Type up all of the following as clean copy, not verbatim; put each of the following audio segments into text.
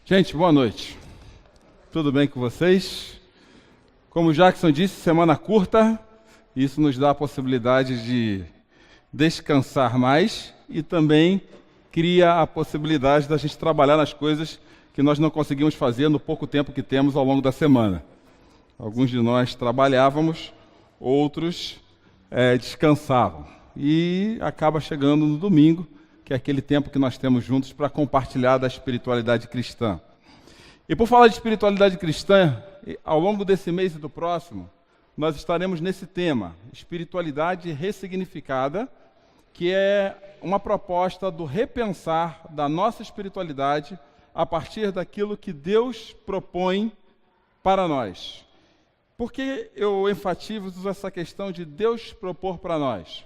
Gente, boa noite. Tudo bem com vocês? Como o Jackson disse, semana curta, isso nos dá a possibilidade de descansar mais e também cria a possibilidade da gente trabalhar nas coisas que nós não conseguimos fazer no pouco tempo que temos ao longo da semana. Alguns de nós trabalhávamos, outros descansavam. E acaba chegando no domingo, que é aquele tempo que nós temos juntos para compartilhar da espiritualidade cristã. E por falar de espiritualidade cristã, ao longo desse mês e do próximo, nós estaremos nesse tema, espiritualidade ressignificada, que é uma proposta do repensar da nossa espiritualidade a partir daquilo que Deus propõe para nós. Por que eu enfatizo essa questão de Deus propor para nós?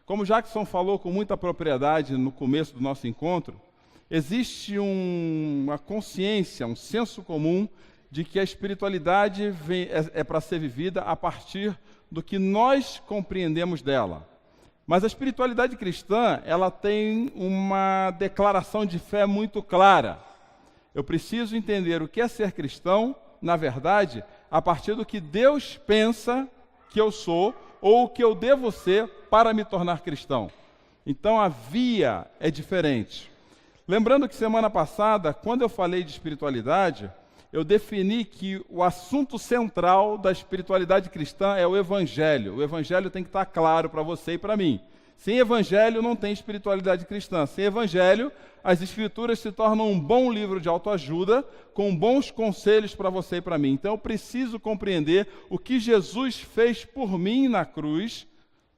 Como Jackson falou com muita propriedade no começo do nosso encontro, existe uma consciência, um senso comum de que a espiritualidade é para ser vivida a partir do que nós compreendemos dela. Mas a espiritualidade cristã, ela tem uma declaração de fé muito clara. Eu preciso entender o que é ser cristão, na verdade, a partir do que Deus pensa que eu sou ou o que eu devo ser para me tornar cristão. Então a via é diferente. Lembrando que semana passada, quando eu falei de espiritualidade, eu defini que o assunto central da espiritualidade cristã é o Evangelho. O Evangelho tem que estar claro para você e para mim. Sem Evangelho não tem espiritualidade cristã. Sem Evangelho, as Escrituras se tornam um bom livro de autoajuda, com bons conselhos para você e para mim. Então eu preciso compreender o que Jesus fez por mim na cruz,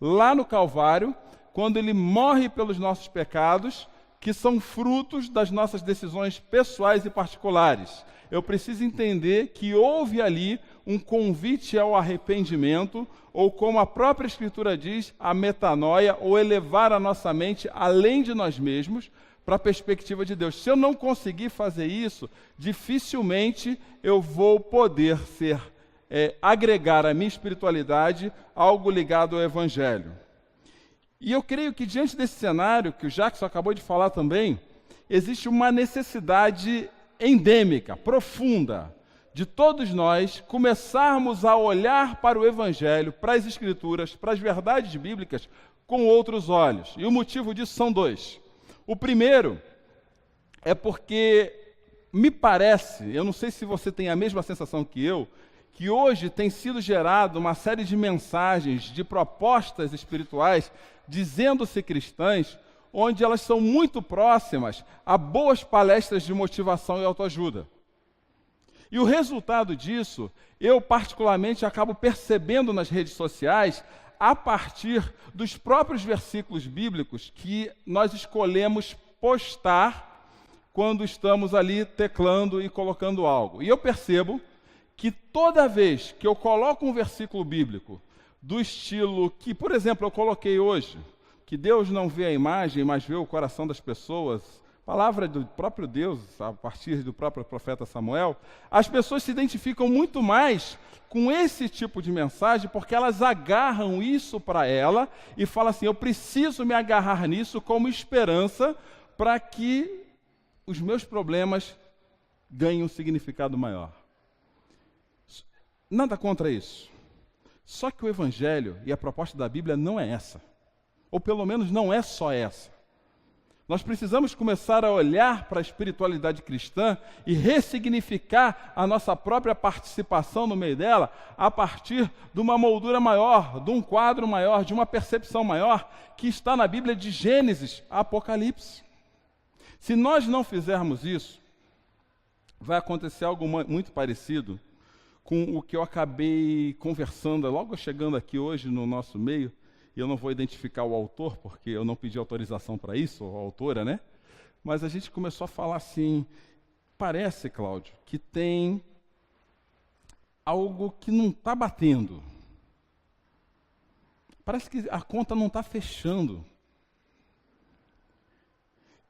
lá no Calvário, quando Ele morre pelos nossos pecados, que são frutos das nossas decisões pessoais e particulares. Eu preciso entender que houve ali um convite ao arrependimento, ou como a própria Escritura diz, a metanoia, ou elevar a nossa mente além de nós mesmos, para a perspectiva de Deus. Se eu não conseguir fazer isso, dificilmente eu vou poder agregar à minha espiritualidade algo ligado ao Evangelho. E eu creio que diante desse cenário, que o Jackson acabou de falar também, existe uma necessidade endêmica, profunda, de todos nós começarmos a olhar para o Evangelho, para as Escrituras, para as verdades bíblicas, com outros olhos. E o motivo disso são dois. O primeiro é porque me parece, eu não sei se você tem a mesma sensação que eu, que hoje tem sido gerado uma série de mensagens, de propostas espirituais, dizendo-se cristãs, onde elas são muito próximas a boas palestras de motivação e autoajuda. E o resultado disso, eu particularmente acabo percebendo nas redes sociais, a partir dos próprios versículos bíblicos que nós escolhemos postar quando estamos ali teclando e colocando algo. E eu percebo que toda vez que eu coloco um versículo bíblico do estilo que, por exemplo, eu coloquei hoje, que Deus não vê a imagem, mas vê o coração das pessoas, palavra do próprio Deus, a partir do próprio profeta Samuel, as pessoas se identificam muito mais com esse tipo de mensagem, porque elas agarram isso para ela e falam assim, eu preciso me agarrar nisso como esperança para que os meus problemas ganhem um significado maior. Nada contra isso. Só que o Evangelho e a proposta da Bíblia não é essa. Ou pelo menos não é só essa. Nós precisamos começar a olhar para a espiritualidade cristã e ressignificar a nossa própria participação no meio dela a partir de uma moldura maior, de um quadro maior, de uma percepção maior que está na Bíblia de Gênesis a Apocalipse. Se nós não fizermos isso, vai acontecer algo muito parecido com o que eu acabei conversando logo chegando aqui hoje no nosso meio, e eu não vou identificar o autor, porque eu não pedi autorização para isso, ou a autora, né? Mas a gente começou a falar assim, parece, Cláudio, que tem algo que não está batendo. Parece que a conta não está fechando.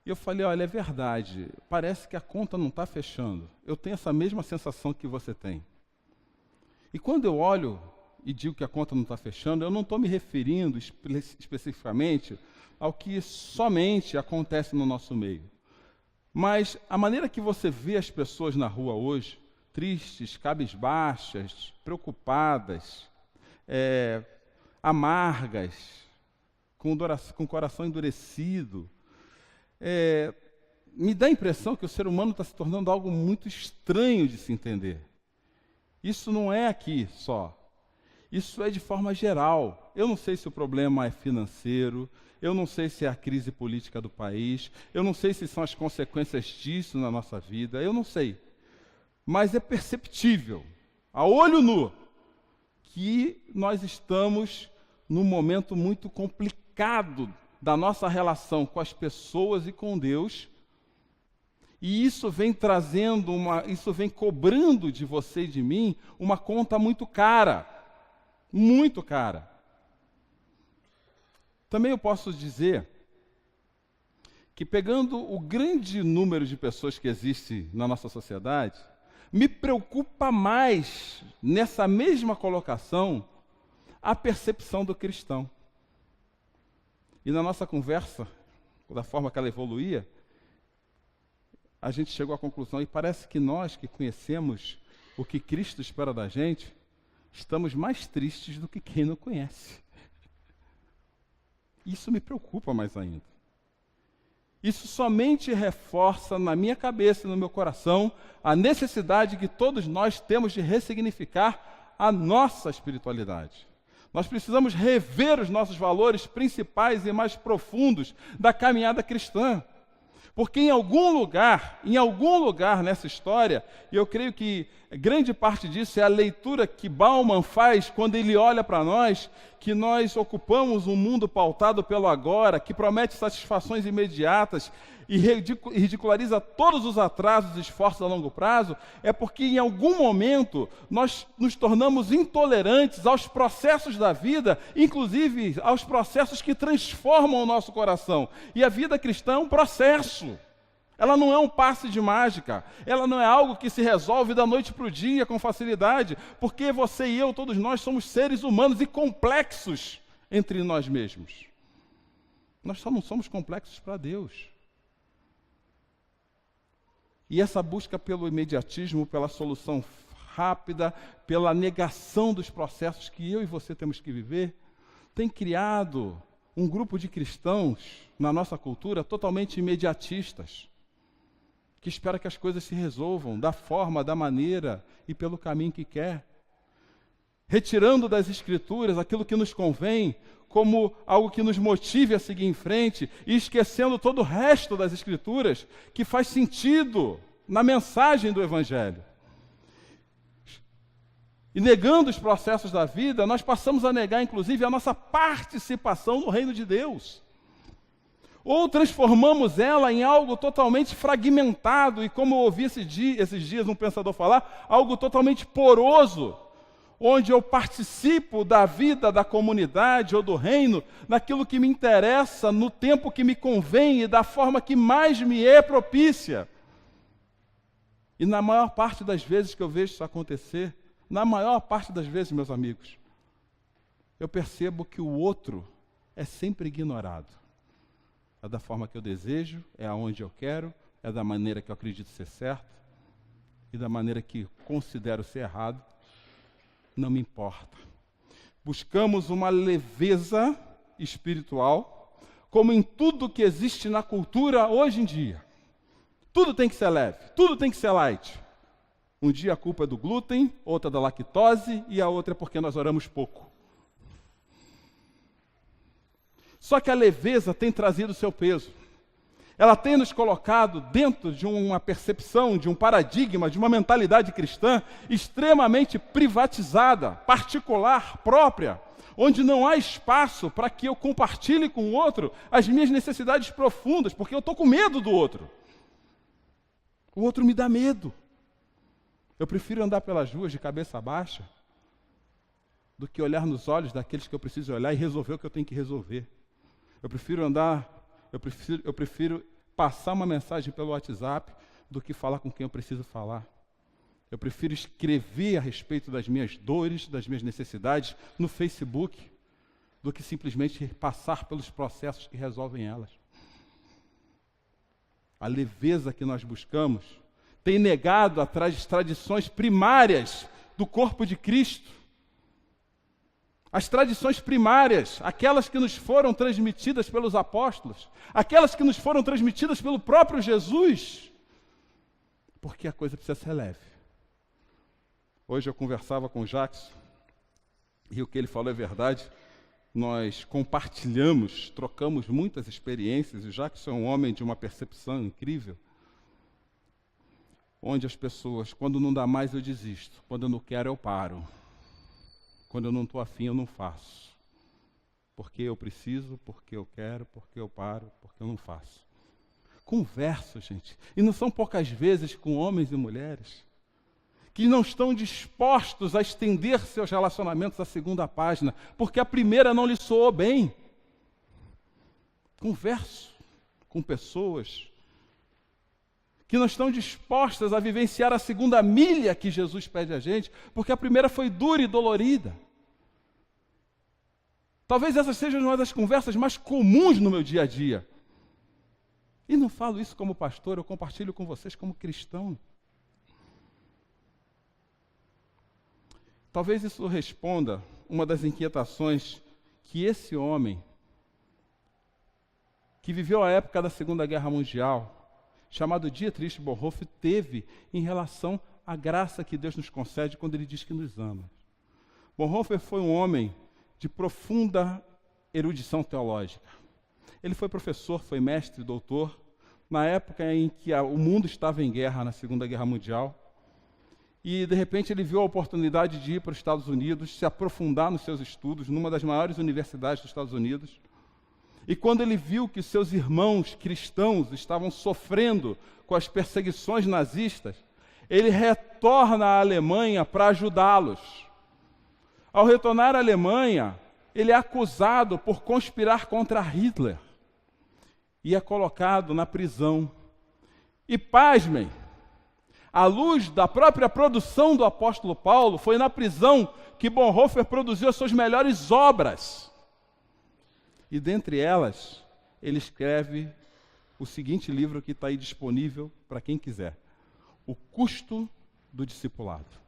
E eu falei, olha, é verdade, parece que a conta não está fechando. Eu tenho essa mesma sensação que você tem. E quando eu olho e digo que a conta não está fechando, eu não estou me referindo especificamente ao que somente acontece no nosso meio. Mas a maneira que você vê as pessoas na rua hoje, tristes, cabisbaixas, preocupadas, amargas, com o coração endurecido, me dá a impressão que o ser humano está se tornando algo muito estranho de se entender. Isso não é aqui só. Isso é de forma geral. Eu não sei se o problema é financeiro, eu não sei se é a crise política do país, eu não sei se são as consequências disso na nossa vida, eu não sei. Mas é perceptível, a olho nu, que nós estamos num momento muito complicado da nossa relação com as pessoas e com Deus, e isso vem trazendo isso vem cobrando de você e de mim uma conta muito cara. Muito cara. Também eu posso dizer que, pegando o grande número de pessoas que existe na nossa sociedade, me preocupa mais, nessa mesma colocação, a percepção do cristão. E na nossa conversa, da forma que ela evoluía, a gente chegou à conclusão, e parece que nós que conhecemos o que Cristo espera da gente, estamos mais tristes do que quem não conhece. Isso me preocupa mais ainda. Isso somente reforça na minha cabeça e no meu coração a necessidade que todos nós temos de ressignificar a nossa espiritualidade. Nós precisamos rever os nossos valores principais e mais profundos da caminhada cristã. Porque em algum lugar nessa história, e eu creio que grande parte disso é a leitura que Bauman faz quando ele olha para nós, que nós ocupamos um mundo pautado pelo agora, que promete satisfações imediatas e ridiculariza todos os atrasos e esforços a longo prazo, é porque em algum momento nós nos tornamos intolerantes aos processos da vida, inclusive aos processos que transformam o nosso coração. E a vida cristã é um processo. Ela não é um passe de mágica, ela não é algo que se resolve da noite para o dia com facilidade, porque você e eu, todos nós, somos seres humanos e complexos entre nós mesmos. Nós só não somos complexos para Deus. E essa busca pelo imediatismo, pela solução rápida, pela negação dos processos que eu e você temos que viver, tem criado um grupo de cristãos na nossa cultura totalmente imediatistas, que espera que as coisas se resolvam da forma, da maneira e pelo caminho que quer, retirando das Escrituras aquilo que nos convém como algo que nos motive a seguir em frente e esquecendo todo o resto das Escrituras que faz sentido na mensagem do Evangelho. E negando os processos da vida, nós passamos a negar, inclusive, a nossa participação no reino de Deus. Ou transformamos ela em algo totalmente fragmentado, e como eu ouvi esses dias um pensador falar, algo totalmente poroso, onde eu participo da vida da comunidade ou do reino, naquilo que me interessa, no tempo que me convém e da forma que mais me é propícia. E na maior parte das vezes que eu vejo isso acontecer, na maior parte das vezes, meus amigos, eu percebo que o outro é sempre ignorado. É da forma que eu desejo, é aonde eu quero, é da maneira que eu acredito ser certo, e da maneira que considero ser errado, não me importa. Buscamos uma leveza espiritual, como em tudo que existe na cultura hoje em dia. Tudo tem que ser leve, tudo tem que ser light. Um dia a culpa é do glúten, outra da lactose, e a outra é porque nós oramos pouco. Só que a leveza tem trazido o seu peso. Ela tem nos colocado dentro de uma percepção, de um paradigma, de uma mentalidade cristã extremamente privatizada, particular, própria, onde não há espaço para que eu compartilhe com o outro as minhas necessidades profundas, porque eu estou com medo do outro. O outro me dá medo. Eu prefiro andar pelas ruas de cabeça baixa do que olhar nos olhos daqueles que eu preciso olhar e resolver o que eu tenho que resolver. Eu prefiro passar uma mensagem pelo WhatsApp do que falar com quem eu preciso falar. Eu prefiro escrever a respeito das minhas dores, das minhas necessidades no Facebook, do que simplesmente passar pelos processos que resolvem elas. a leveza que nós buscamos, tem negado as tradições primárias do corpo de Cristo. As tradições primárias, aquelas que nos foram transmitidas pelos apóstolos, aquelas que nos foram transmitidas pelo próprio Jesus, porque a coisa precisa ser leve. Hoje eu conversava com o Jackson, e o que ele falou é verdade. Nós compartilhamos, trocamos muitas experiências, e o Jackson é um homem de uma percepção incrível, onde as pessoas, quando não dá mais, eu desisto, quando eu não quero, eu paro. Quando eu não estou afim, eu não faço. Porque eu preciso, porque eu quero, porque eu paro, porque eu não faço. Converso, gente. E não são poucas vezes com homens e mulheres que não estão dispostos a estender seus relacionamentos à segunda página, porque a primeira não lhe soou bem. Converso com pessoas que não estão dispostas a vivenciar a segunda milha que Jesus pede a gente, porque a primeira foi dura e dolorida. Talvez essa seja uma das conversas mais comuns no meu dia a dia. E não falo isso como pastor, eu compartilho com vocês como cristão. Talvez isso responda uma das inquietações que esse homem, que viveu a época da Segunda Guerra Mundial, chamado Dietrich Bonhoeffer, teve em relação à graça que Deus nos concede quando Ele diz que nos ama. Bonhoeffer foi um homem de profunda erudição teológica. Ele foi professor, foi mestre, doutor, na época em que o mundo estava em guerra, na Segunda Guerra Mundial, e de repente ele viu a oportunidade de ir para os Estados Unidos, se aprofundar nos seus estudos, numa das maiores universidades dos Estados Unidos. E quando ele viu que seus irmãos cristãos estavam sofrendo com as perseguições nazistas, ele retorna à Alemanha para ajudá-los. Ao retornar à Alemanha, ele é acusado por conspirar contra Hitler e é colocado na prisão. E pasmem, à luz da própria produção do apóstolo Paulo, foi na prisão que Bonhoeffer produziu as suas melhores obras. E dentre elas, ele escreve o seguinte livro que está aí disponível para quem quiser: O Custo do Discipulado.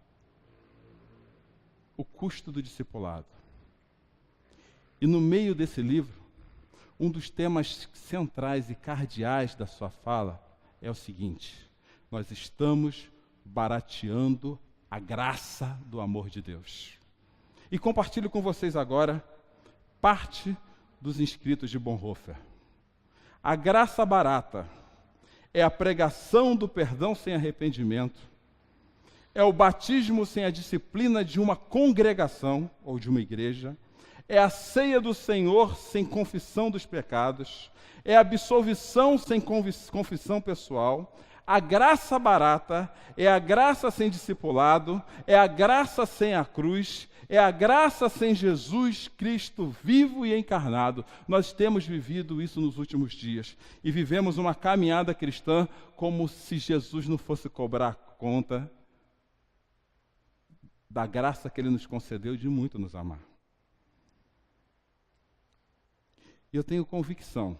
O Custo do Discipulado. E no meio desse livro, um dos temas centrais e cardeais da sua fala é o seguinte: nós estamos barateando a graça do amor de Deus. E compartilho com vocês agora parte dos inscritos de Bonhoeffer. A graça barata é a pregação do perdão sem arrependimento, é o batismo sem a disciplina de uma congregação ou de uma igreja, é a ceia do Senhor sem confissão dos pecados, é a absolvição sem confissão pessoal. A graça barata é a graça sem discipulado, é a graça sem a cruz, é a graça sem Jesus Cristo vivo e encarnado. Nós temos vivido isso nos últimos dias e vivemos uma caminhada cristã como se Jesus não fosse cobrar conta da graça que Ele nos concedeu de muito nos amar. E eu tenho convicção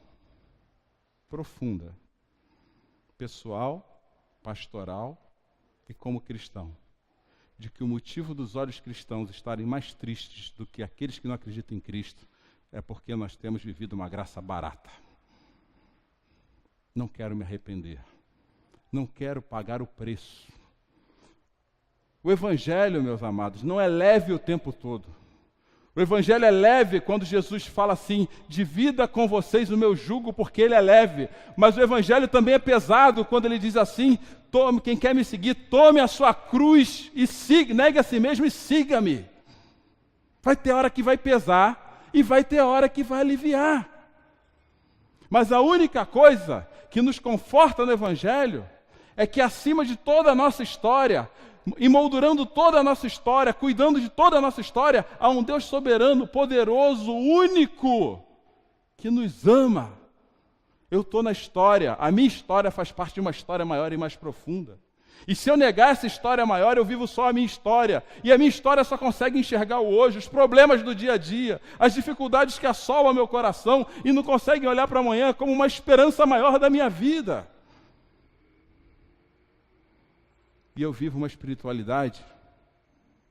profunda, pessoal, pastoral e como cristão, de que o motivo dos olhos cristãos estarem mais tristes do que aqueles que não acreditam em Cristo é porque nós temos vivido uma graça barata. Não quero me arrepender. Não quero pagar o preço. O Evangelho, meus amados, não é leve o tempo todo. O Evangelho é leve quando Jesus fala assim: divida com vocês o meu jugo, porque ele é leve. Mas o Evangelho também é pesado quando ele diz assim: tome, quem quer me seguir, tome a sua cruz e siga, negue a si mesmo e siga-me. Vai ter hora que vai pesar e vai ter hora que vai aliviar. Mas a única coisa que nos conforta no Evangelho é que acima de toda a nossa história, emoldurando toda a nossa história, cuidando de toda a nossa história, há um Deus soberano, poderoso, único, que nos ama. Eu estou na história, a minha história faz parte de uma história maior e mais profunda. E se eu negar essa história maior, eu vivo só a minha história. E a minha história só consegue enxergar o hoje, os problemas do dia a dia, as dificuldades que assolam meu coração e não conseguem olhar para amanhã como uma esperança maior da minha vida. E eu vivo uma espiritualidade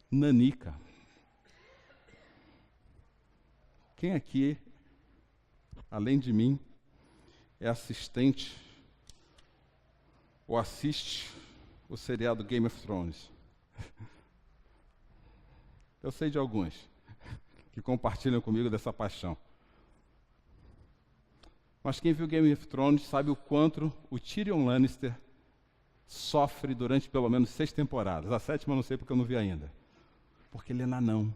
nanica. Quem aqui, além de mim, é assistente ou assiste o seriado Game of Thrones? Eu sei de alguns que compartilham comigo dessa paixão. Mas quem viu Game of Thrones sabe o quanto o Tyrion Lannister sofre durante pelo menos 6 temporadas. A 7ª eu não sei porque eu não vi ainda. Porque ele é nanão.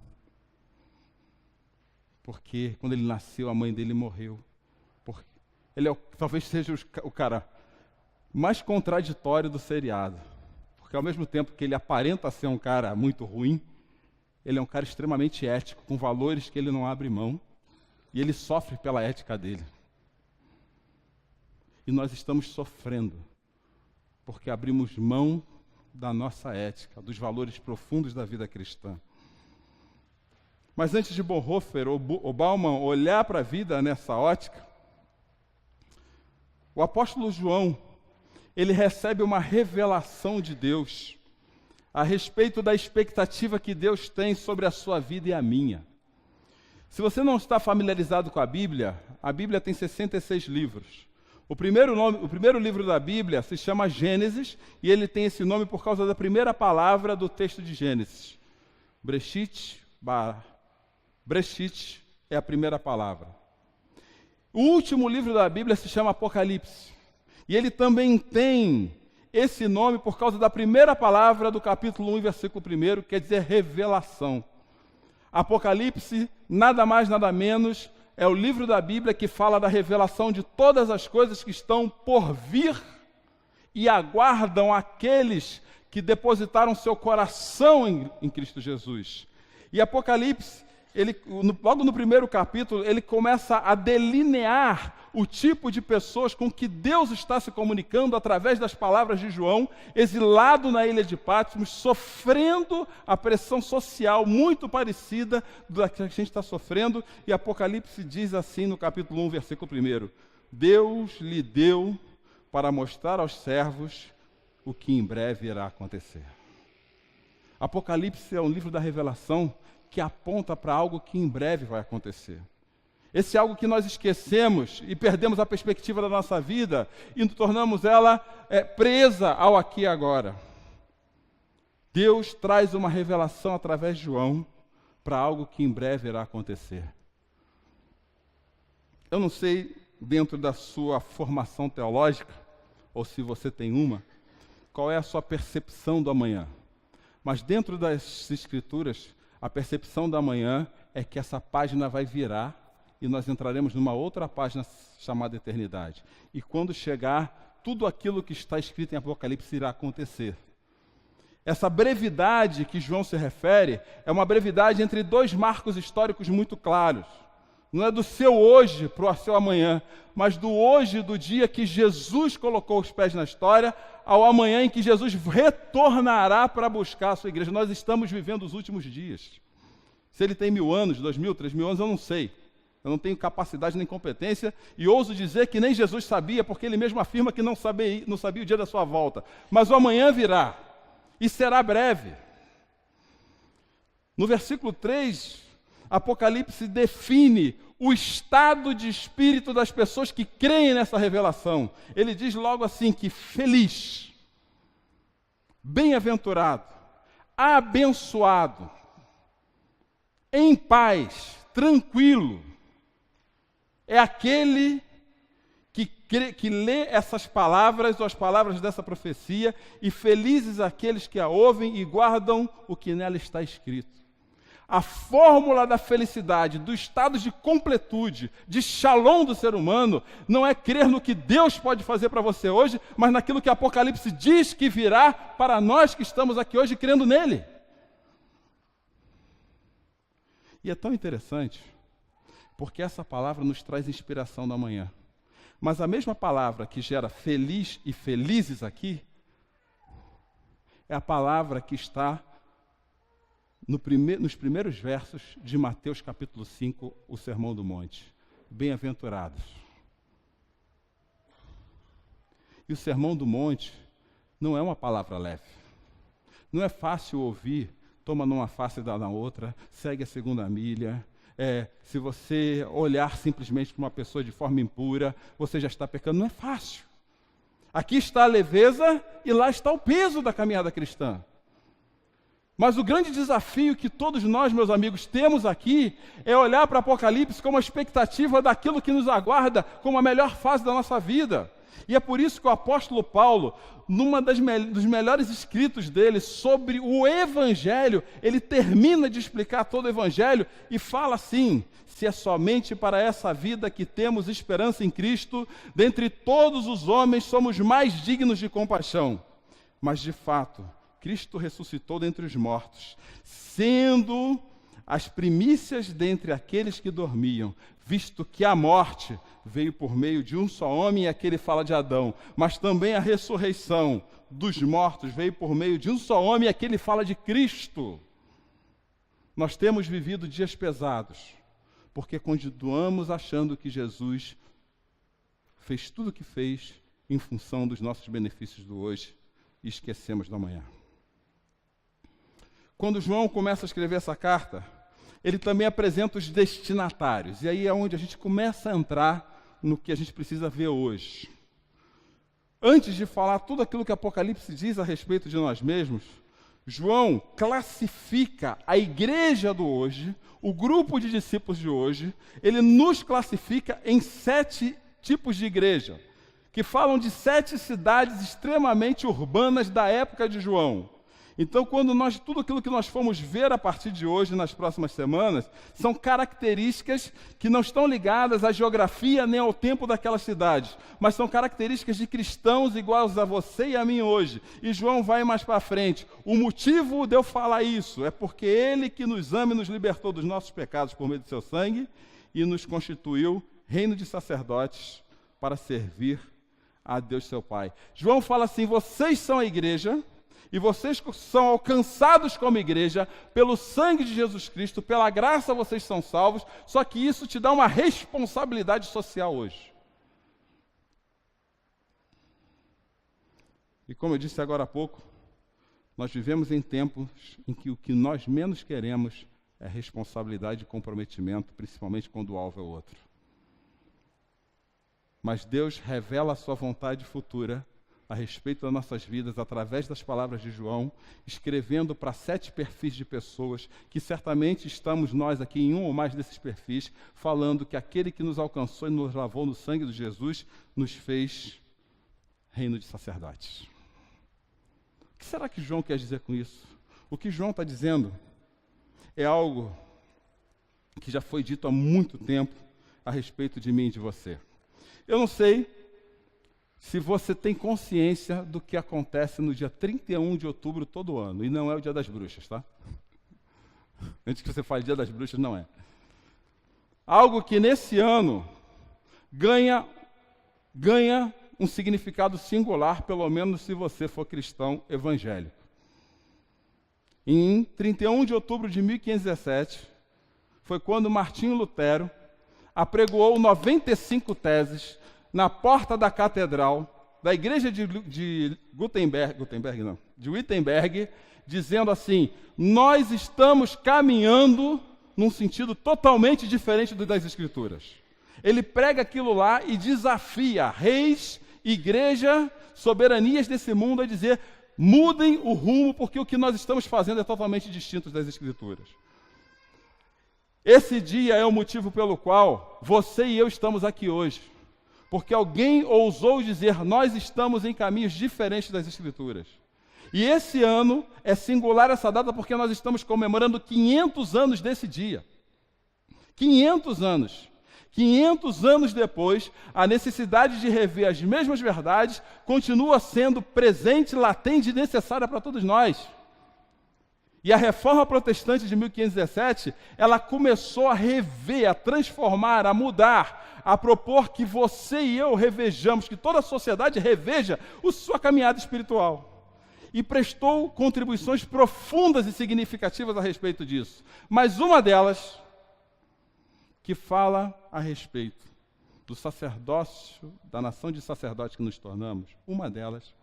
Porque quando ele nasceu, a mãe dele morreu. Ele talvez seja o cara mais contraditório do seriado. Porque ao mesmo tempo que ele aparenta ser um cara muito ruim, ele é um cara extremamente ético, com valores que ele não abre mão. E ele sofre pela ética dele. E nós estamos sofrendo, porque abrimos mão da nossa ética, dos valores profundos da vida cristã. Mas antes de Bonhoeffer ou Bauman olhar para a vida nessa ótica, o apóstolo João, ele recebe uma revelação de Deus a respeito da expectativa que Deus tem sobre a sua vida e a minha. Se você não está familiarizado com a Bíblia tem 66 livros. O primeiro livro da Bíblia se chama Gênesis, e ele tem esse nome por causa da primeira palavra do texto de Gênesis. Breshit é a primeira palavra. O último livro da Bíblia se chama Apocalipse, e ele também tem esse nome por causa da primeira palavra do capítulo 1, versículo 1, quer dizer revelação. Apocalipse, nada mais, nada menos, é o livro da Bíblia que fala da revelação de todas as coisas que estão por vir e aguardam aqueles que depositaram seu coração em Cristo Jesus. E Apocalipse, logo no primeiro capítulo, ele começa a delinear o tipo de pessoas com que Deus está se comunicando através das palavras de João, exilado na ilha de Patmos, sofrendo a pressão social muito parecida da que a gente está sofrendo. E Apocalipse diz assim no capítulo 1, versículo 1: Deus lhe deu para mostrar aos servos o que em breve irá acontecer. Apocalipse é um livro da revelação que aponta para algo que em breve vai acontecer. Esse é algo que nós esquecemos e perdemos a perspectiva da nossa vida e tornamos ela presa ao aqui e agora. Deus traz uma revelação através de João para algo que em breve irá acontecer. Eu não sei, dentro da sua formação teológica, ou se você tem uma, qual é a sua percepção do amanhã. Mas dentro das Escrituras, a percepção da manhã é que essa página vai virar e nós entraremos numa outra página chamada eternidade. E quando chegar, tudo aquilo que está escrito em Apocalipse irá acontecer. Essa brevidade que João se refere é uma brevidade entre 2 marcos históricos muito claros. Não é do seu hoje para o seu amanhã, mas do hoje, do dia que Jesus colocou os pés na história, ao amanhã em que Jesus retornará para buscar a sua igreja. Nós estamos vivendo os últimos dias. Se ele tem 1000 anos, 2000, 3000 anos, eu não sei. Eu não tenho capacidade nem competência e ouso dizer que nem Jesus sabia, porque ele mesmo afirma que não sabia o dia da sua volta. Mas o amanhã virá e será breve. No versículo 3, Apocalipse define o estado de espírito das pessoas que creem nessa revelação. Ele diz logo assim que feliz, bem-aventurado, abençoado, em paz, tranquilo, é aquele que lê essas palavras ou as palavras dessa profecia, e felizes aqueles que a ouvem e guardam o que nela está escrito. A fórmula da felicidade, do estado de completude, de shalom do ser humano, não é crer no que Deus pode fazer para você hoje, mas naquilo que Apocalipse diz que virá para nós que estamos aqui hoje crendo nele. E é tão interessante, porque essa palavra nos traz inspiração da manhã. Mas a mesma palavra que gera feliz e felizes aqui, é a palavra que está nos primeiros versos de Mateus capítulo 5, o Sermão do Monte. Bem-aventurados. E o Sermão do Monte não é uma palavra leve. Não é fácil ouvir, toma numa face e dá na outra, segue a segunda milha. Se você olhar simplesmente para uma pessoa de forma impura, você já está pecando. Não é fácil. Aqui está a leveza e lá está o peso da caminhada cristã. Mas o grande desafio que todos nós, meus amigos, temos aqui é olhar para Apocalipse como a expectativa daquilo que nos aguarda como a melhor fase da nossa vida. E é por isso que o apóstolo Paulo, dos melhores escritos dele sobre o Evangelho, ele termina de explicar todo o Evangelho e fala assim: se é somente para essa vida que temos esperança em Cristo, dentre todos os homens somos mais dignos de compaixão. Mas de fato, Cristo ressuscitou dentre os mortos, sendo as primícias dentre aqueles que dormiam, visto que a morte veio por meio de um só homem, e aqui ele fala de Adão, mas também a ressurreição dos mortos veio por meio de um só homem, e aqui ele fala de Cristo. Nós temos vivido dias pesados, porque continuamos achando que Jesus fez tudo o que fez em função dos nossos benefícios do hoje, e esquecemos do amanhã. Quando João começa a escrever essa carta, ele também apresenta os destinatários. E aí é onde a gente começa a entrar no que a gente precisa ver hoje. Antes de falar tudo aquilo que Apocalipse diz a respeito de nós mesmos, João classifica a igreja do hoje, o grupo de discípulos de hoje, ele nos classifica em 7 tipos de igreja, que falam de 7 cidades extremamente urbanas da época de João. Então, tudo aquilo que nós formos ver a partir de hoje, nas próximas semanas, são características que não estão ligadas à geografia nem ao tempo daquelas cidades, mas são características de cristãos iguais a você e a mim hoje. E João vai mais para frente. O motivo de eu falar isso é porque ele que nos ama e nos libertou dos nossos pecados por meio do seu sangue e nos constituiu reino de sacerdotes para servir a Deus seu Pai. João fala assim: vocês são a igreja, e vocês são alcançados como igreja pelo sangue de Jesus Cristo, pela graça vocês são salvos, só que isso te dá uma responsabilidade social hoje. E como eu disse agora há pouco, nós vivemos em tempos em que o que nós menos queremos é responsabilidade e comprometimento, principalmente quando o alvo é o outro. Mas Deus revela a sua vontade futura a respeito das nossas vidas, através das palavras de João, escrevendo para 7 perfis de pessoas, que certamente estamos nós aqui em um ou mais desses perfis, falando que aquele que nos alcançou e nos lavou no sangue de Jesus, nos fez reino de sacerdotes. O que será que João quer dizer com isso? O que João está dizendo é algo que já foi dito há muito tempo a respeito de mim e de você. Eu não sei se você tem consciência do que acontece no dia 31 de outubro todo ano, e não é o Dia das Bruxas, tá? Antes que você fale Dia das Bruxas, não é. Algo que nesse ano ganha um significado singular, pelo menos se você for cristão evangélico. Em 31 de outubro de 1517, foi quando Martinho Lutero apregoou 95 teses na porta da catedral da igreja de Wittenberg, dizendo assim: nós estamos caminhando num sentido totalmente diferente do das Escrituras. Ele prega aquilo lá e desafia reis, igreja, soberanias desse mundo a dizer: mudem o rumo, porque o que nós estamos fazendo é totalmente distinto das Escrituras. Esse dia é o motivo pelo qual você e eu estamos aqui hoje. Porque alguém ousou dizer: nós estamos em caminhos diferentes das Escrituras. E esse ano é singular essa data porque nós estamos comemorando 500 anos desse dia. 500 anos. 500 anos depois, a necessidade de rever as mesmas verdades continua sendo presente, latente e necessária para todos nós. E a Reforma Protestante de 1517, ela começou a rever, a transformar, a mudar, a propor que você e eu revejamos, que toda a sociedade reveja a sua caminhada espiritual. E prestou contribuições profundas e significativas a respeito disso. Mas uma delas, que fala a respeito do sacerdócio, da nação de sacerdotes que nos tornamos, uma delas,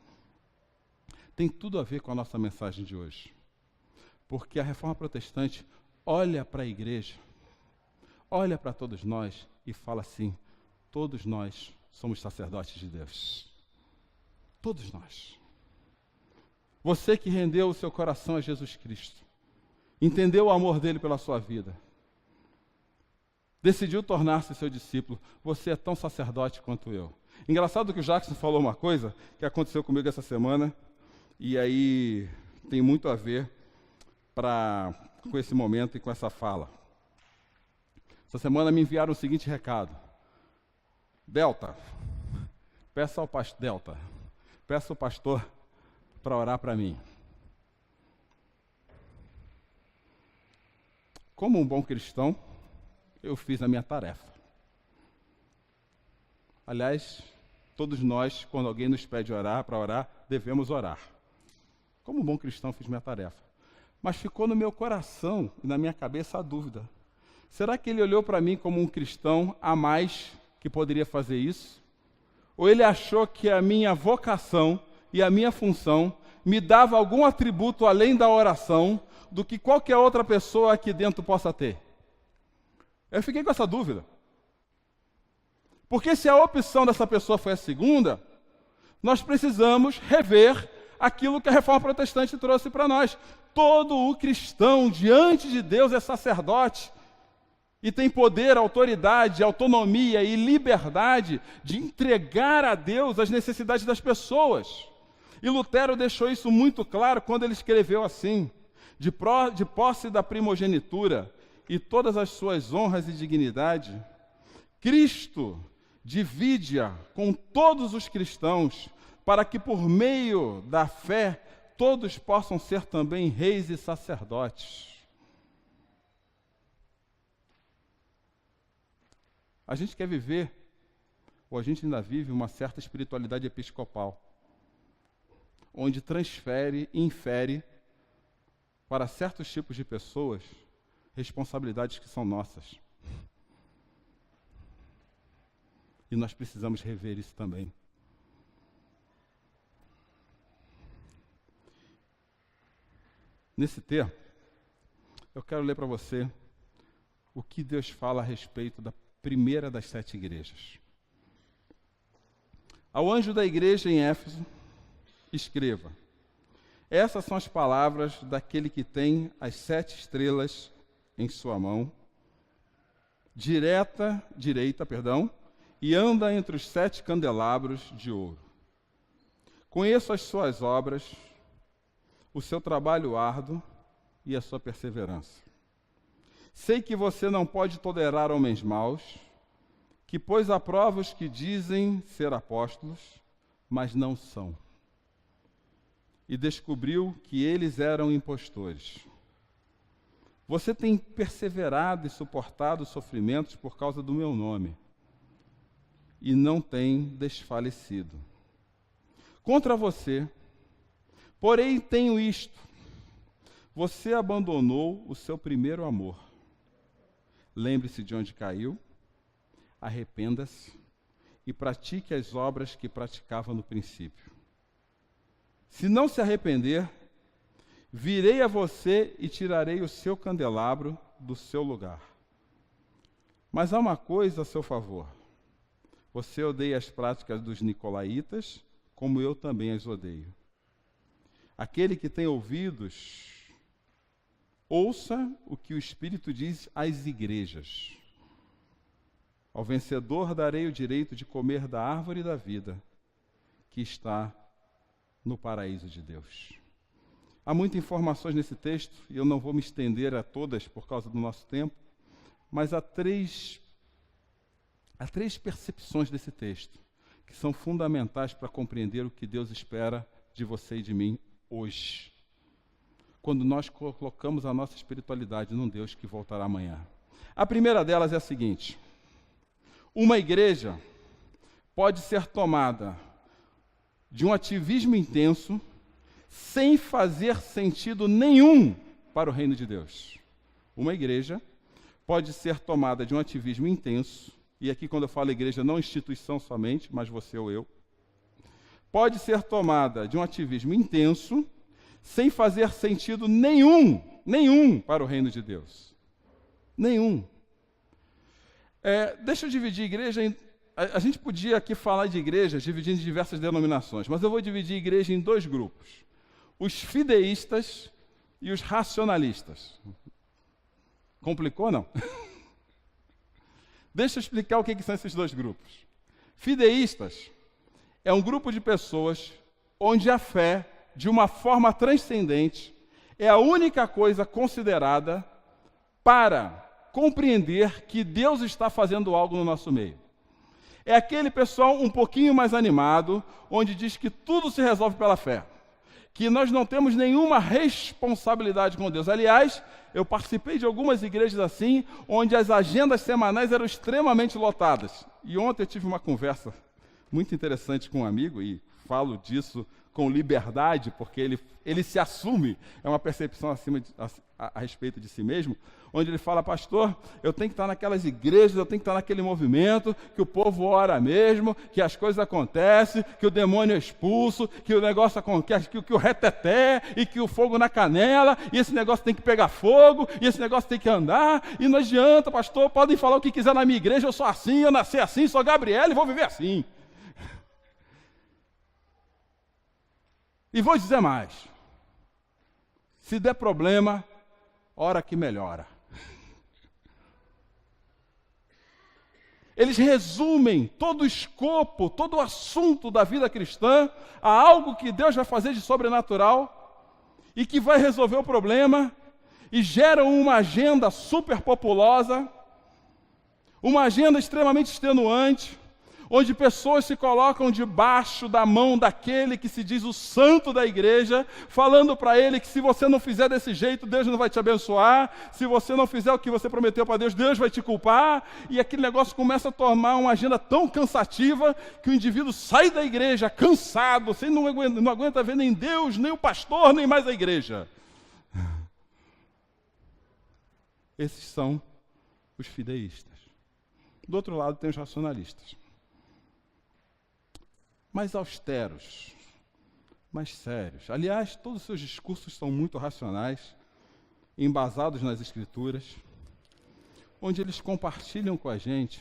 tem tudo a ver com a nossa mensagem de hoje. Porque a Reforma Protestante olha para a igreja, olha para todos nós e fala assim: todos nós somos sacerdotes de Deus. Todos nós. Você que rendeu o seu coração a Jesus Cristo, entendeu o amor dele pela sua vida, decidiu tornar-se seu discípulo, você é tão sacerdote quanto eu. Engraçado que o Jackson falou uma coisa que aconteceu comigo essa semana, e aí tem muito a ver com esse momento e com essa fala. Essa semana me enviaram o seguinte recado: Delta, peça ao pastor para orar para mim. Como um bom cristão, eu fiz a minha tarefa. Aliás, todos nós, quando alguém nos pede para orar, devemos orar. Como um bom cristão, fiz minha tarefa. Mas ficou no meu coração e na minha cabeça a dúvida: será que ele olhou para mim como um cristão a mais que poderia fazer isso? Ou ele achou que a minha vocação e a minha função me dava algum atributo além da oração do que qualquer outra pessoa aqui dentro possa ter? Eu fiquei com essa dúvida. Porque se a opção dessa pessoa foi a segunda, nós precisamos rever aquilo que a Reforma Protestante trouxe para nós. Todo o cristão diante de Deus é sacerdote e tem poder, autoridade, autonomia e liberdade de entregar a Deus as necessidades das pessoas. E Lutero deixou isso muito claro quando ele escreveu assim: de posse da primogenitura e todas as suas honras e dignidade, Cristo divide-a com todos os cristãos, para que por meio da fé todos possam ser também reis e sacerdotes. A gente quer viver, ou a gente ainda vive, uma certa espiritualidade episcopal, onde transfere e infere para certos tipos de pessoas responsabilidades que são nossas. E nós precisamos rever isso também. Nesse texto, eu quero ler para você o que Deus fala a respeito da primeira das 7 igrejas. Ao anjo da igreja em Éfeso, escreva: essas são as palavras daquele que tem as 7 estrelas em sua mão, direita, e anda entre os 7 candelabros de ouro. Conheço as suas obras, o seu trabalho árduo e a sua perseverança. Sei que você não pode tolerar homens maus, que pôs à prova os que dizem ser apóstolos, mas não são. E descobriu que eles eram impostores. Você tem perseverado e suportado sofrimentos por causa do meu nome, e não tem desfalecido. Contra você, porém, tenho isto: você abandonou o seu primeiro amor. Lembre-se de onde caiu, arrependa-se e pratique as obras que praticava no princípio. Se não se arrepender, virei a você e tirarei o seu candelabro do seu lugar. Mas há uma coisa a seu favor: você odeia as práticas dos nicolaítas, como eu também as odeio. Aquele que tem ouvidos, ouça o que o Espírito diz às igrejas. Ao vencedor darei o direito de comer da árvore da vida, que está no paraíso de Deus. Há muitas informações nesse texto, e eu não vou me estender a todas por causa do nosso tempo, mas há três percepções desse texto que são fundamentais para compreender o que Deus espera de você e de mim hoje, quando nós colocamos a nossa espiritualidade num Deus que voltará amanhã. A primeira delas é a seguinte: uma igreja pode ser tomada de um ativismo intenso sem fazer sentido nenhum para o reino de Deus. Uma igreja pode ser tomada de um ativismo intenso, e aqui quando eu falo igreja, não instituição somente, mas você ou eu, pode ser tomada de um ativismo intenso, sem fazer sentido nenhum para o reino de Deus. Nenhum. Deixa eu dividir a igreja em... A gente podia aqui falar de igrejas dividindo em diversas denominações, mas eu vou dividir a igreja em dois grupos. Os fideístas e os racionalistas. Complicou, não? Deixa eu explicar o que são esses dois grupos. Fideístas é um grupo de pessoas onde a fé, de uma forma transcendente, é a única coisa considerada para compreender que Deus está fazendo algo no nosso meio. É aquele pessoal um pouquinho mais animado, onde diz que tudo se resolve pela fé, que nós não temos nenhuma responsabilidade com Deus. Aliás, eu participei de algumas igrejas assim, onde as agendas semanais eram extremamente lotadas. E ontem eu tive uma conversa muito interessante com um amigo, e falo disso com liberdade, porque ele se assume, é uma percepção a respeito de si mesmo, onde ele fala: pastor, eu tenho que estar naquelas igrejas, eu tenho que estar naquele movimento, que o povo ora mesmo, que as coisas acontecem, que o demônio é expulso, que o negócio acontece, que o reteté, e que o fogo na canela, e esse negócio tem que pegar fogo, e esse negócio tem que andar, e não adianta, pastor, podem falar o que quiser na minha igreja, eu sou assim, eu nasci assim, sou Gabriel e vou viver assim. E vou dizer mais: se der problema, ora que melhora. Eles resumem todo o escopo, todo o assunto da vida cristã a algo que Deus vai fazer de sobrenatural e que vai resolver o problema, e geram uma agenda super populosa, uma agenda extremamente extenuante, onde pessoas se colocam debaixo da mão daquele que se diz o santo da igreja, falando para ele que se você não fizer desse jeito, Deus não vai te abençoar, se você não fizer o que você prometeu para Deus, Deus vai te culpar, e aquele negócio começa a tornar uma agenda tão cansativa que o indivíduo sai da igreja cansado, você não aguenta ver nem Deus, nem o pastor, nem mais a igreja. Esses são os fideístas. Do outro lado tem os racionalistas. Mais austeros, mais sérios. Aliás, todos os seus discursos são muito racionais, embasados nas Escrituras, onde eles compartilham com a gente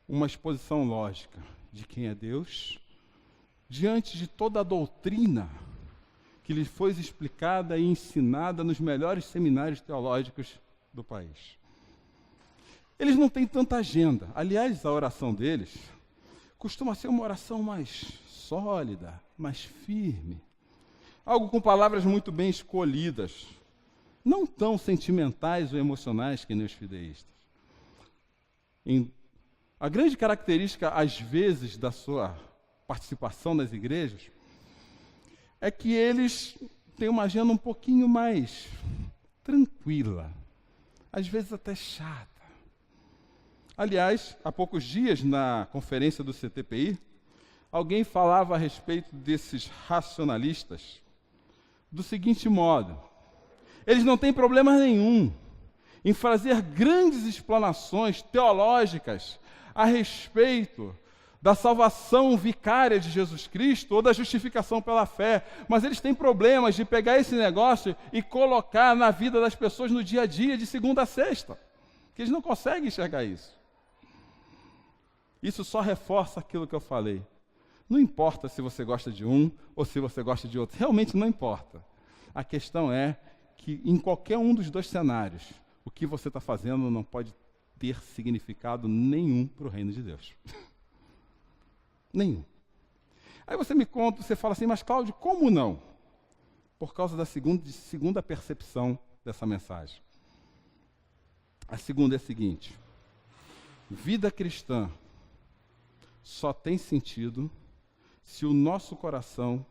uma exposição lógica de quem é Deus, diante de toda a doutrina que lhes foi explicada e ensinada nos melhores seminários teológicos do país. Eles não têm tanta agenda. Aliás, a oração deles costuma ser uma oração mais sólida, mais firme. Algo com palavras muito bem escolhidas, não tão sentimentais ou emocionais que nem os fideístas. A grande característica, às vezes, da sua participação nas igrejas é que eles têm uma agenda um pouquinho mais tranquila, às vezes até chata. Aliás, há poucos dias, na conferência do CTPI, alguém falava a respeito desses racionalistas do seguinte modo: eles não têm problema nenhum em fazer grandes explanações teológicas a respeito da salvação vicária de Jesus Cristo ou da justificação pela fé, mas eles têm problemas de pegar esse negócio e colocar na vida das pessoas no dia a dia, de segunda a sexta, que eles não conseguem enxergar isso. Isso só reforça aquilo que eu falei. Não importa se você gosta de um ou se você gosta de outro. Realmente não importa. A questão é que em qualquer um dos dois cenários, o que você está fazendo não pode ter significado nenhum para o reino de Deus. Nenhum. Aí você me conta, você fala assim: mas Cláudio, como não? Por causa da segunda percepção dessa mensagem. A segunda é a seguinte: vida cristã só tem sentido se o nosso coração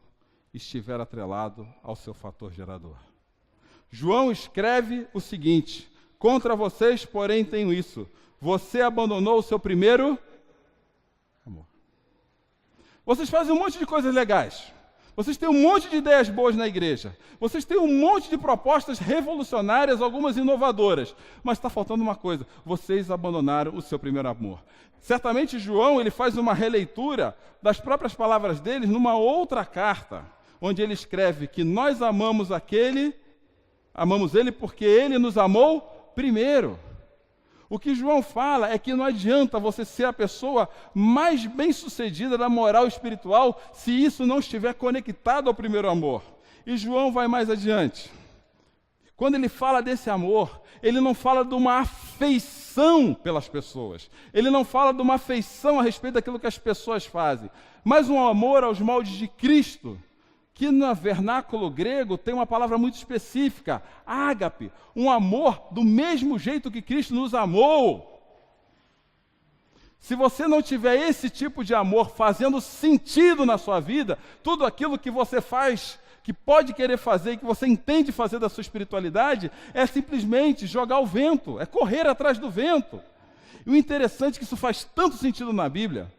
estiver atrelado ao seu fator gerador. João escreve o seguinte: contra vocês, porém, tenho isso: você abandonou o seu primeiro amor. Vocês fazem um monte de coisas legais, Vocês têm um monte de ideias boas na igreja. Vocês têm um monte de propostas revolucionárias, algumas inovadoras. Mas está faltando uma coisa. Vocês abandonaram o seu primeiro amor. Certamente João ele faz uma releitura das próprias palavras deles numa outra carta, onde ele escreve que nós amamos ele porque ele nos amou primeiro. O que João fala é que não adianta você ser a pessoa mais bem-sucedida da moral espiritual se isso não estiver conectado ao primeiro amor. E João vai mais adiante. Quando ele fala desse amor, ele não fala de uma afeição pelas pessoas. Ele não fala de uma afeição a respeito daquilo que as pessoas fazem, mas um amor aos moldes de Cristo, que no vernáculo grego tem uma palavra muito específica, ágape, um amor do mesmo jeito que Cristo nos amou. Se você não tiver esse tipo de amor fazendo sentido na sua vida, tudo aquilo que você faz, que pode querer fazer e que você entende fazer da sua espiritualidade, é simplesmente jogar o vento, é correr atrás do vento. E o interessante é que isso faz tanto sentido na Bíblia,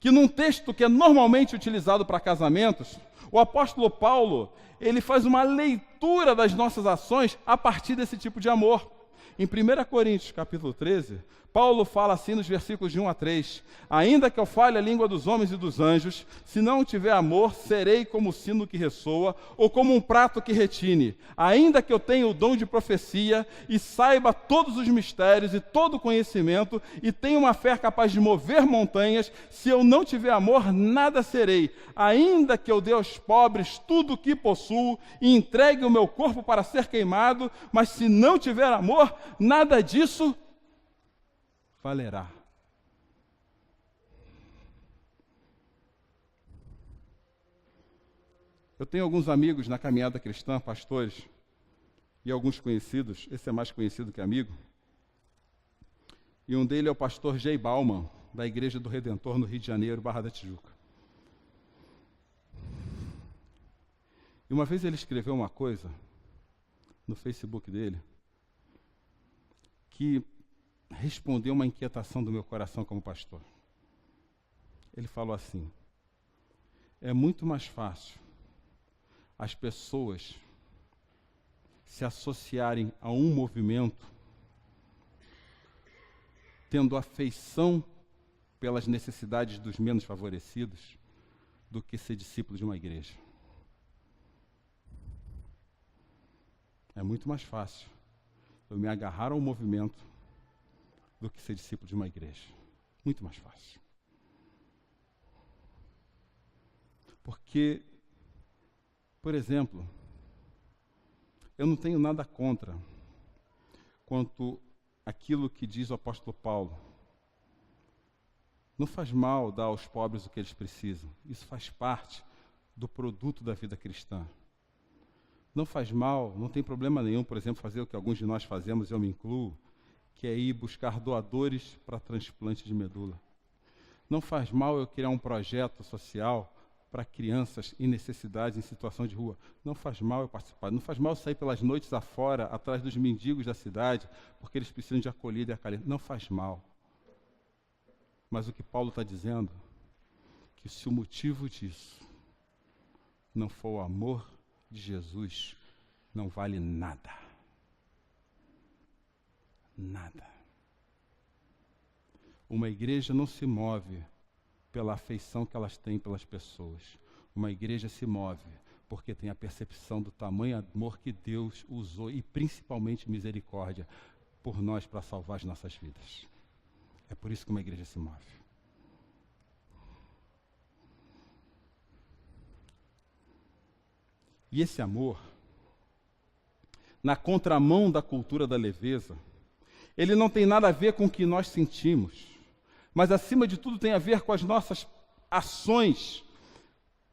que num texto que é normalmente utilizado para casamentos, o apóstolo Paulo, ele faz uma leitura das nossas ações a partir desse tipo de amor. Em 1 Coríntios, capítulo 13, Paulo fala assim nos versículos de 1 a 3, ainda que eu fale a língua dos homens e dos anjos, se não tiver amor, serei como o sino que ressoa, ou como um prato que retine. Ainda que eu tenha o dom de profecia, e saiba todos os mistérios e todo o conhecimento, e tenha uma fé capaz de mover montanhas, se eu não tiver amor, nada serei. Ainda que eu dê aos pobres tudo o que possuo, e entregue o meu corpo para ser queimado, mas se não tiver amor, nada disso valerá. Eu tenho alguns amigos na caminhada cristã, pastores, e alguns conhecidos, esse é mais conhecido que amigo, e um deles é o pastor Jay Bauman, da Igreja do Redentor, no Rio de Janeiro, Barra da Tijuca. E uma vez ele escreveu uma coisa no Facebook dele, que respondeu uma inquietação do meu coração como pastor. Ele falou assim: é muito mais fácil as pessoas se associarem a um movimento tendo afeição pelas necessidades dos menos favorecidos do que ser discípulo de uma igreja. É muito mais fácil eu me agarrar ao movimento do que ser discípulo de uma igreja. Muito mais fácil. Porque, por exemplo, eu não tenho nada contra quanto aquilo que diz o apóstolo Paulo. Não faz mal dar aos pobres o que eles precisam. Isso faz parte do produto da vida cristã. Não faz mal, não tem problema nenhum, por exemplo, fazer o que alguns de nós fazemos, eu me incluo, que é ir buscar doadores para transplante de medula. Não faz mal eu criar um projeto social para crianças em necessidade, em situação de rua. Não faz mal eu participar. Não faz mal eu sair pelas noites afora, atrás dos mendigos da cidade, porque eles precisam de acolhida e acolhimento. Não faz mal. Mas o que Paulo está dizendo, que se o motivo disso não for o amor de Jesus, não vale nada. Nada. Uma igreja não se move pela afeição que elas têm pelas pessoas. Uma igreja se move porque tem a percepção do tamanho amor que Deus usou, e principalmente misericórdia, por nós para salvar as nossas vidas. É por isso que uma igreja se move. E esse amor, na contramão da cultura da leveza, ele não tem nada a ver com o que nós sentimos, mas acima de tudo tem a ver com as nossas ações.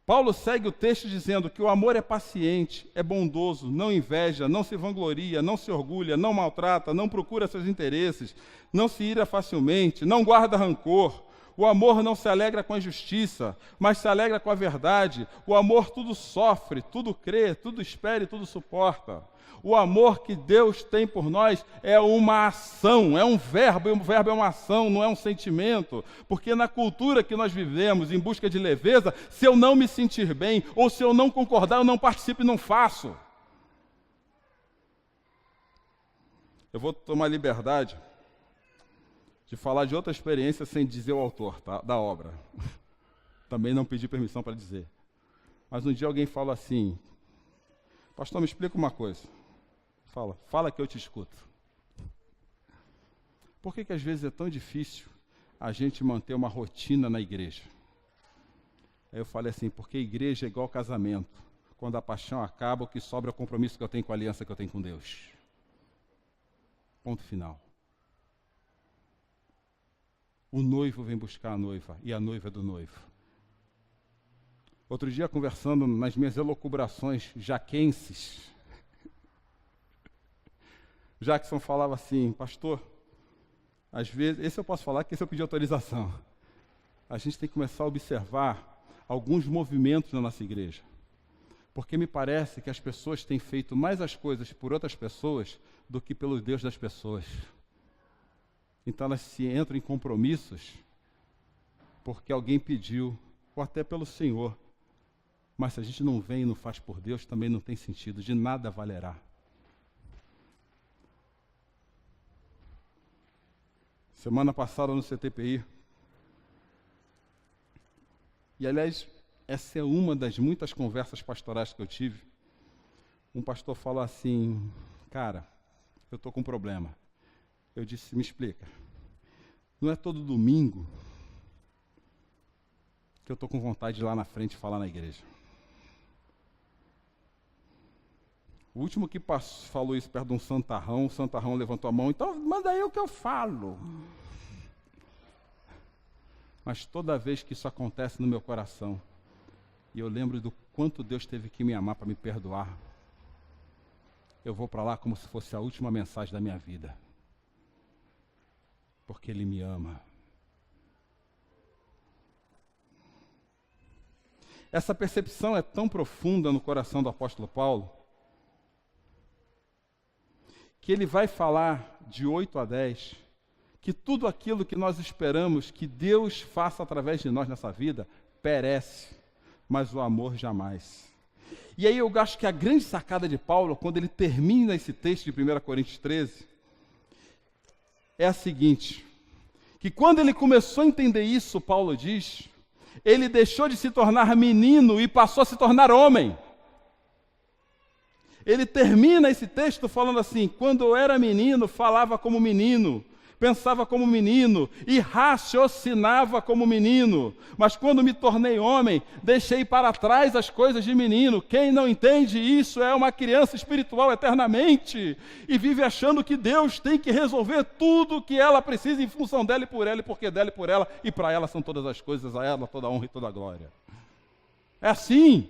Paulo segue o texto dizendo que o amor é paciente, é bondoso, não inveja, não se vangloria, não se orgulha, não maltrata, não procura seus interesses, não se ira facilmente, não guarda rancor. O amor não se alegra com a injustiça, mas se alegra com a verdade. O amor tudo sofre, tudo crê, tudo espera e tudo suporta. O amor que Deus tem por nós é uma ação, é um verbo, e o verbo é uma ação, não é um sentimento. Porque na cultura que nós vivemos, em busca de leveza, se eu não me sentir bem, ou se eu não concordar, eu não participo e não faço. Eu vou tomar liberdade de falar de outra experiência sem dizer o autor, tá, da obra. Também não pedi permissão para dizer. Mas um dia alguém fala assim: pastor, me explica uma coisa. Fala que eu te escuto. Por que às vezes é tão difícil a gente manter uma rotina na igreja? Aí eu falei assim: porque igreja é igual casamento. Quando a paixão acaba, o que sobra é o compromisso que eu tenho com a aliança que eu tenho com Deus. Ponto final. O noivo vem buscar a noiva e a noiva é do noivo. Outro dia, conversando nas minhas elucubrações jaquenses, Jackson falava assim: pastor, às vezes, esse eu posso falar que esse eu pedi autorização. A gente tem que começar a observar alguns movimentos na nossa igreja. Porque me parece que as pessoas têm feito mais as coisas por outras pessoas do que pelo Deus das pessoas. Então elas se entram em compromissos porque alguém pediu, ou até pelo Senhor. Mas se a gente não vem e não faz por Deus, também não tem sentido, de nada valerá. Semana passada no CTPI, e aliás, essa é uma das muitas conversas pastorais que eu tive. Um pastor falou assim: cara, eu estou com um problema. Eu disse: me explica. Não é todo domingo que eu estou com vontade de ir lá na frente falar na igreja. O último que falou isso perto de um santarrão, o santarrão levantou a mão: então manda aí o que eu falo. Mas toda vez que isso acontece no meu coração, e eu lembro do quanto Deus teve que me amar para me perdoar, eu vou para lá como se fosse a última mensagem da minha vida. Porque Ele me ama. Essa percepção é tão profunda no coração do apóstolo Paulo, que ele vai falar de 8 a 10, que tudo aquilo que nós esperamos que Deus faça através de nós nessa vida, perece, mas o amor jamais. E aí eu acho que a grande sacada de Paulo, quando ele termina esse texto de 1 Coríntios 13, é a seguinte: que quando ele começou a entender isso, Paulo diz, ele deixou de se tornar menino e passou a se tornar homem. Ele termina esse texto falando assim: quando eu era menino, falava como menino, pensava como menino e raciocinava como menino. Mas quando me tornei homem, deixei para trás as coisas de menino. Quem não entende isso é uma criança espiritual eternamente e vive achando que Deus tem que resolver tudo o que ela precisa em função dela e por ela, e porque dela e por ela, e para ela são todas as coisas, a ela toda a honra e toda a glória. É assim.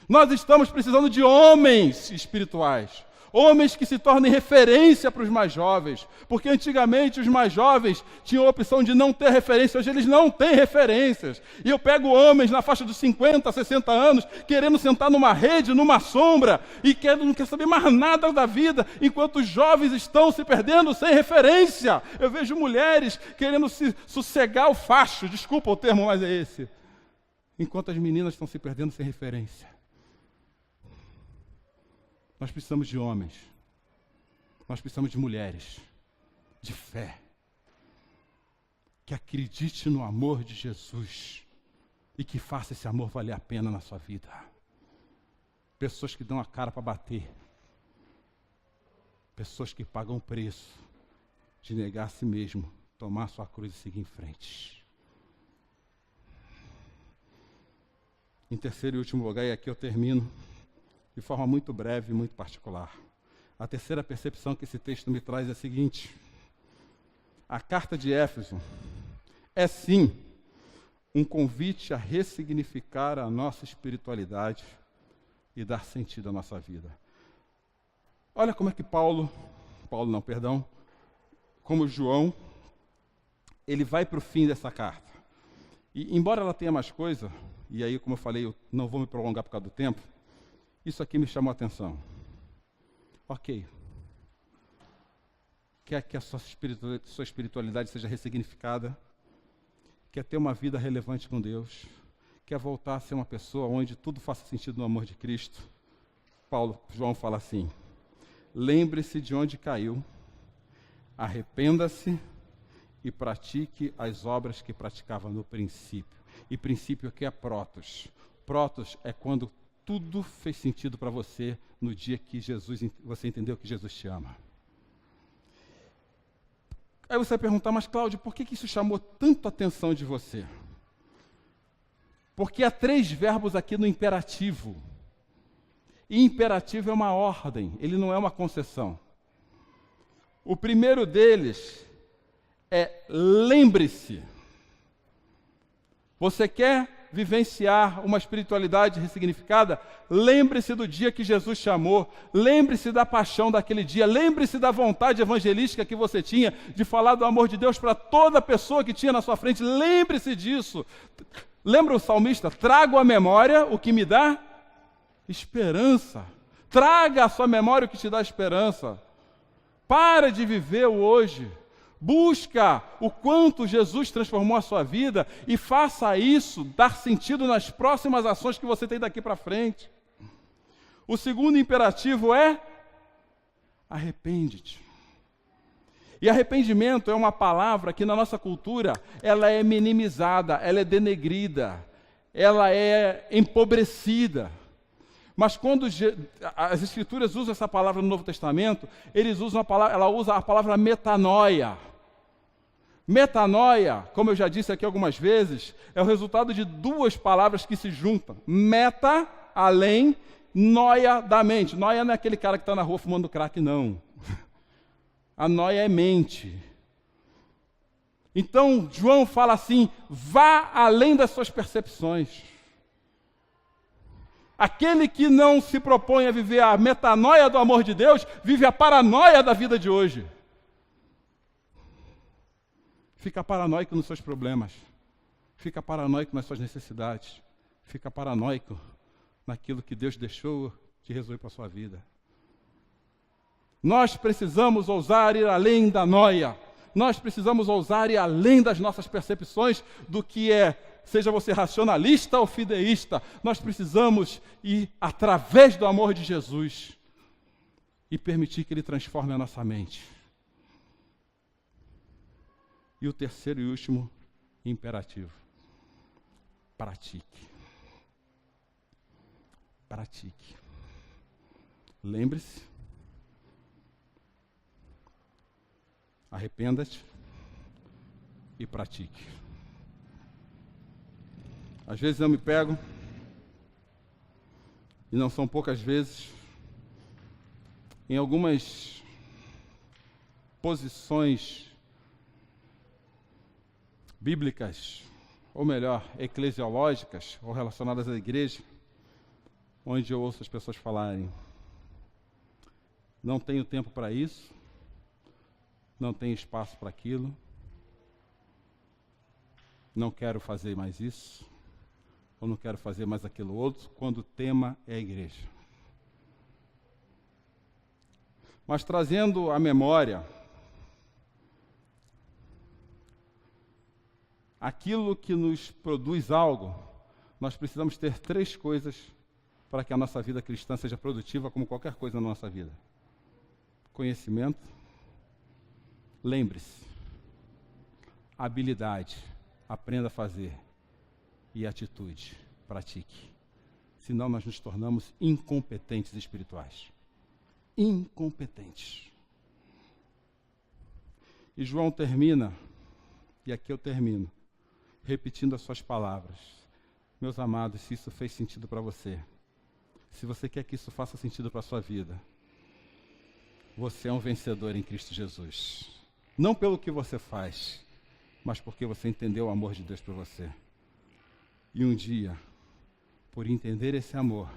Nós estamos precisando de homens espirituais, homens que se tornem referência para os mais jovens, porque antigamente os mais jovens tinham a opção de não ter referência, hoje eles não têm referências. E eu pego homens na faixa dos 50, 60 anos, querendo sentar numa rede, numa sombra, e não quer saber mais nada da vida, enquanto os jovens estão se perdendo sem referência. Eu vejo mulheres querendo se sossegar o facho, desculpa o termo, mas é esse, enquanto as meninas estão se perdendo sem referência. Nós precisamos de homens, nós precisamos de mulheres, de fé, que acredite no amor de Jesus e que faça esse amor valer a pena na sua vida. Pessoas que dão a cara para bater, pessoas que pagam o preço de negar a si mesmo, tomar sua cruz e seguir em frente. Em terceiro e último lugar, e aqui eu termino, de forma muito breve e muito particular. A terceira percepção que esse texto me traz é a seguinte: a carta de Éfeso é sim um convite a ressignificar a nossa espiritualidade e dar sentido à nossa vida. Olha como é que como João ele vai para o fim dessa carta. E embora ela tenha mais coisa, e aí, como eu falei, eu não vou me prolongar por causa do tempo, isso aqui me chamou a atenção. Ok. Quer que a sua espiritualidade seja ressignificada? Quer ter uma vida relevante com Deus? Quer voltar a ser uma pessoa onde tudo faça sentido no amor de Cristo? João fala assim: lembre-se de onde caiu, arrependa-se e pratique as obras que praticava no princípio. E princípio aqui é protos. Protos é quando tudo fez sentido para você no dia que você entendeu que Jesus te ama. Aí você vai perguntar, mas Cláudio, por que isso chamou tanto a atenção de você? Porque há 3 verbos aqui no imperativo. E imperativo é uma ordem, ele não é uma concessão. O primeiro deles é lembre-se. Você quer vivenciar uma espiritualidade ressignificada? Lembre-se do dia que Jesus te amou. Lembre-se da paixão daquele dia. Lembre-se da vontade evangelística que você tinha de falar do amor de Deus para toda pessoa que tinha na sua frente. Lembre-se disso. Lembra o salmista? Trago à memória o que me dá esperança. Traga à sua memória o que te dá esperança. Para de viver o hoje. Busca o quanto Jesus transformou a sua vida e faça isso dar sentido nas próximas ações que você tem daqui para frente. O segundo imperativo é arrepende-te. E arrependimento é uma palavra que na nossa cultura ela é minimizada, ela é denegrida, ela é empobrecida. Mas quando as Escrituras usam essa palavra no Novo Testamento, ela usa a palavra metanoia. Metanoia, como eu já disse aqui algumas vezes, é o resultado de 2 palavras que se juntam. Meta, além, noia da mente. Noia não é aquele cara que está na rua fumando crack, não. A noia é mente. Então, João fala assim, vá além das suas percepções. Aquele que não se propõe a viver a metanoia do amor de Deus, vive a paranoia da vida de hoje. Fica paranoico nos seus problemas. Fica paranoico nas suas necessidades. Fica paranoico naquilo que Deus deixou de resolver para a sua vida. Nós precisamos ousar ir além da noia. Nós precisamos ousar ir além das nossas percepções do que é, seja você racionalista ou fideísta. Nós precisamos ir através do amor de Jesus e permitir que Ele transforme a nossa mente. E o terceiro e último imperativo: pratique. Pratique. Lembre-se, arrependa-te e pratique. Às vezes eu me pego, e não são poucas vezes, em algumas posições bíblicas, ou melhor, eclesiológicas, ou relacionadas à igreja, onde eu ouço as pessoas falarem: não tenho tempo para isso, não tenho espaço para aquilo, não quero fazer mais isso, ou não quero fazer mais aquilo outro, quando o tema é a igreja. Mas trazendo à memória aquilo que nos produz algo, nós precisamos ter 3 coisas para que a nossa vida cristã seja produtiva como qualquer coisa na nossa vida: conhecimento, lembre-se, habilidade, aprenda a fazer, e atitude, pratique. Senão nós nos tornamos incompetentes espirituais. Incompetentes. E João termina, e aqui eu termino, repetindo as suas palavras. Meus amados, se isso fez sentido para você, se você quer que isso faça sentido para a sua vida, você é um vencedor em Cristo Jesus. Não pelo que você faz, mas porque você entendeu o amor de Deus por você. E um dia, por entender esse amor,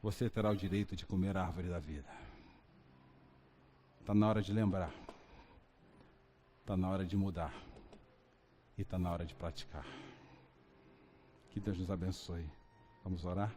você terá o direito de comer a árvore da vida. Está na hora de lembrar. Está na hora de mudar. e está na hora de praticar. Que Deus nos abençoe. Vamos orar?